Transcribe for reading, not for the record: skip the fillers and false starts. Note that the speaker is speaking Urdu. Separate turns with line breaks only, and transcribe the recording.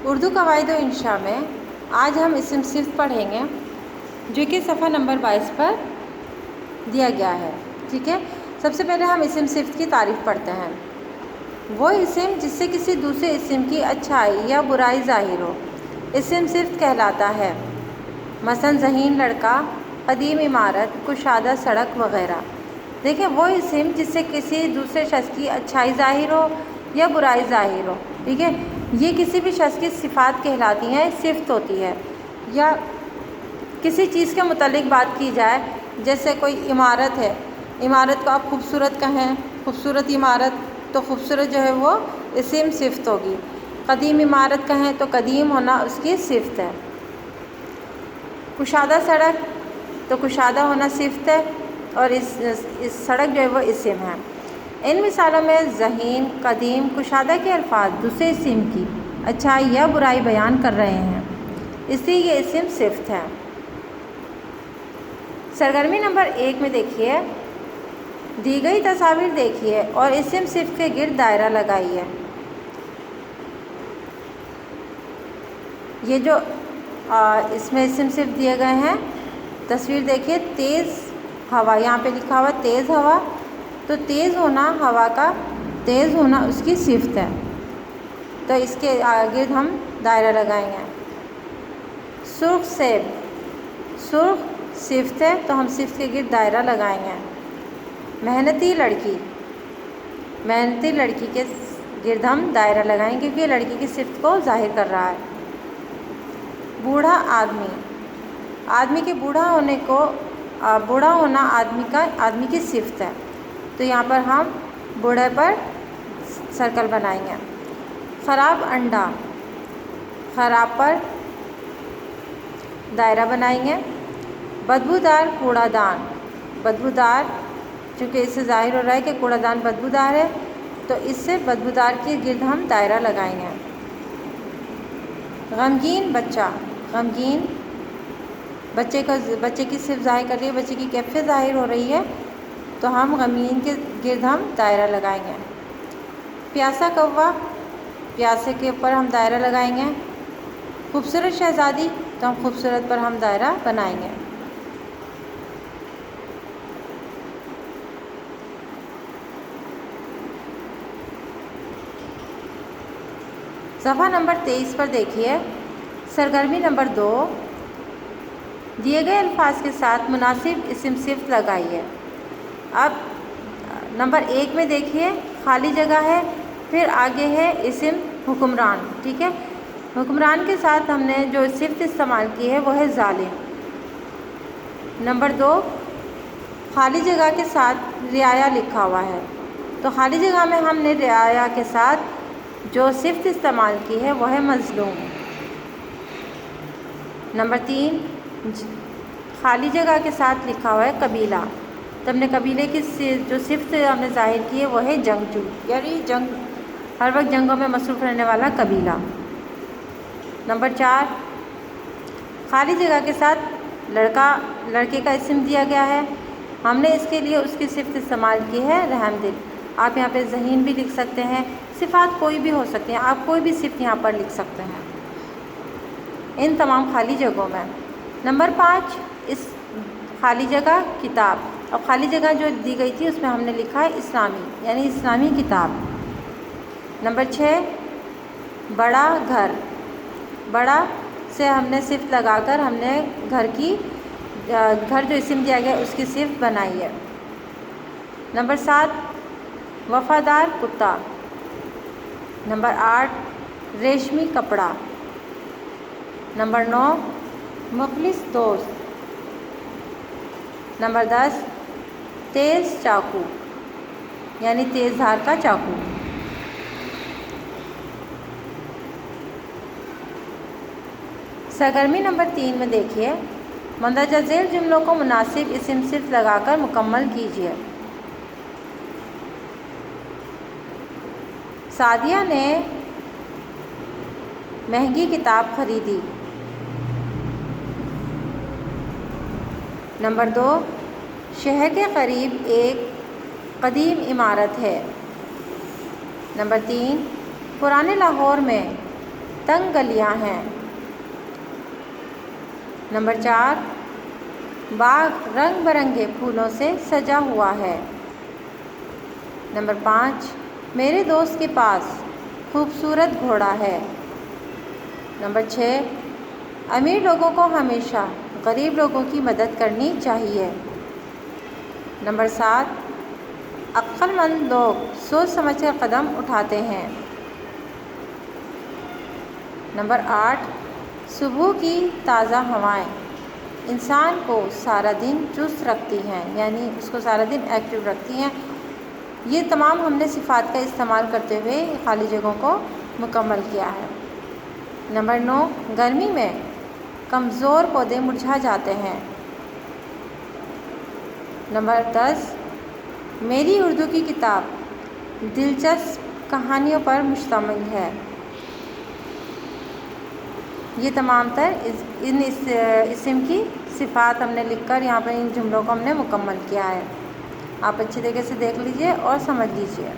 اردو قواعد و انشاء میں آج ہم اسم صفت پڑھیں گے جو کہ صفحہ نمبر 22 پر دیا گیا ہے. ٹھیک ہے، سب سے پہلے ہم اسم صفت کی تعریف پڑھتے ہیں. وہ اسم جس سے کسی دوسرے اسم کی اچھائی یا برائی ظاہر ہو اسم صفت کہلاتا ہے. مثلاً ذہین لڑکا، قدیم عمارت، کشادہ سڑک وغیرہ. دیکھیں، وہ اسم جس سے کسی دوسرے شخص کی اچھائی ظاہر ہو یا برائی ظاہر ہو. ٹھیک ہے، یہ کسی بھی شخص کی صفات کہلاتی ہیں، صفت ہوتی ہے. یا کسی چیز کے متعلق بات کی جائے، جیسے کوئی عمارت ہے، عمارت کو آپ خوبصورت کہیں، خوبصورت عمارت، تو خوبصورت جو ہے وہ اسم صفت ہوگی. قدیم عمارت کہیں تو قدیم ہونا اس کی صفت ہے. کشادہ سڑک تو کشادہ ہونا صفت ہے، اور اس سڑک جو ہے وہ اسم ہے. ان مثالوں میں ذہین، قدیم، کشادہ کے الفاظ دوسرے اسم کی اچھائی یا برائی بیان کر رہے ہیں، اس لیے یہ اسم صفت ہے. سرگرمی نمبر 1 میں دیکھیے، دی گئی تصاویر دیکھیے اور اسم صفت کے گرد دائرہ لگائیے. یہ جو اس میں اسم صفت دیے گئے ہیں، تصویر دیکھیے. تیز ہوا، یہاں پہ لکھا ہوا تیز ہوا، تو تیز ہونا، ہوا کا تیز ہونا اس کی صفت ہے، تو اس کے گرد ہم دائرہ لگائیں گے. سرخ سیب، سرخ صفت ہے تو ہم صفت کے گرد دائرہ لگائیں گے. محنتی لڑکی، محنتی لڑکی کے گرد ہم دائرہ لگائیں گے کیونکہ یہ لڑکی کی صفت کو ظاہر کر رہا ہے. بوڑھا آدمی، آدمی کے بوڑھا ہونے کو، بوڑھا ہونا آدمی کی صفت ہے، تو یہاں پر ہم بوڑھے پر سرکل بنائیں گے. خراب انڈا، خراب پر دائرہ بنائیں گے. بدبودار کوڑا دان، بدبودار، چونکہ اس سے ظاہر ہو رہا ہے کہ کوڑا دان بدبودار ہے، تو اس سے بدبودار کے گرد ہم دائرہ لگائیں گے. غمگین بچہ، غمگین بچے کی صفت ظاہر کر رہی ہے، بچے کی کیفیت ظاہر ہو رہی ہے، تو ہم غمگین کے گرد ہم دائرہ لگائیں گے. پیاسا کوا، پیاسے کے اوپر ہم دائرہ لگائیں گے. خوبصورت شہزادی، تو ہم خوبصورت پر ہم دائرہ بنائیں گے. صفحہ نمبر 23 پر دیکھیے، سرگرمی نمبر 2، دیے گئے الفاظ کے ساتھ مناسب اسم صفت لگائیے. اب نمبر 1 میں دیکھیے خالی جگہ ہے، پھر آگے ہے اسم حکمران. ٹھیک ہے، حکمران کے ساتھ ہم نے جو صفت استعمال کی ہے وہ ہے ظالم. نمبر 2، خالی جگہ کے ساتھ رعایا لکھا ہوا ہے، تو خالی جگہ میں ہم نے رعایا کے ساتھ جو صفت استعمال کی ہے وہ ہے مظلوم. نمبر 3، خالی جگہ کے ساتھ لکھا ہوا ہے قبیلہ، تو ہم نے قبیلے کی جو صفت ہم نے ظاہر کی ہے وہ ہے جنگجو، یعنی ہر وقت جنگوں میں مصروف رہنے والا قبیلہ. نمبر 4، خالی جگہ کے ساتھ لڑکے کا اسم دیا گیا ہے، ہم نے اس کے لیے اس کی صفت استعمال کی ہے رحم دل. آپ یہاں پہ ذہین بھی لکھ سکتے ہیں، صفات کوئی بھی ہو سکتی ہیں، آپ کوئی بھی صفت یہاں پر لکھ سکتے ہیں ان تمام خالی جگہوں میں. نمبر 5، اس خالی جگہ کتاب، اور خالی جگہ جو دی گئی تھی اس میں ہم نے لکھا ہے اسلامی، یعنی اسلامی کتاب. نمبر 6، بڑا گھر، بڑا سے ہم نے صفت لگا کر ہم نے گھر جو اسم دیا گیا اس کی صفت بنائی ہے. نمبر 7، وفادار کتا. نمبر 8، ریشمی کپڑا. نمبر 9، مخلص دوست. نمبر 10، تیز چاقو، یعنی تیز دھار کا چاقو. سرگرمی نمبر 3 میں دیکھیے، مندرجہ ذیل جملوں کو مناسب اسم صفت لگا کر مکمل کیجیے. سعدیہ نے مہنگی کتاب خریدی. نمبر 2، شہر کے قریب ایک قدیم عمارت ہے. نمبر 3، پرانے لاہور میں تنگ گلیاں ہیں۔ نمبر 4، باغ رنگ برنگے پھولوں سے سجا ہوا ہے۔ نمبر 5، میرے دوست کے پاس خوبصورت گھوڑا ہے۔ نمبر 6، امیر لوگوں کو ہمیشہ غریب لوگوں کی مدد کرنی چاہیے۔ نمبر 7، عقل مند لوگ سوچ سمجھ کر قدم اٹھاتے ہیں۔ نمبر 8، صبح کی تازہ ہوائیں انسان کو سارا دن چست رکھتی ہیں، یعنی اس کو سارا دن ایکٹیو رکھتی ہیں۔ یہ تمام ہم نے صفات کا استعمال کرتے ہوئے خالی جگہوں کو مکمل کیا ہے۔ نمبر 9، گرمی میں کمزور پودے مرجھا جاتے ہیں۔ نمبر 10، میری اردو کی کتاب دلچسپ کہانیوں پر مشتمل ہے۔ یہ تمام تر ان اسم کی صفات ہم نے لکھ کر یہاں پر ان جملوں کو ہم نے مکمل کیا ہے۔ آپ اچھی طریقے سے دیکھ لیجئے اور سمجھ لیجئے۔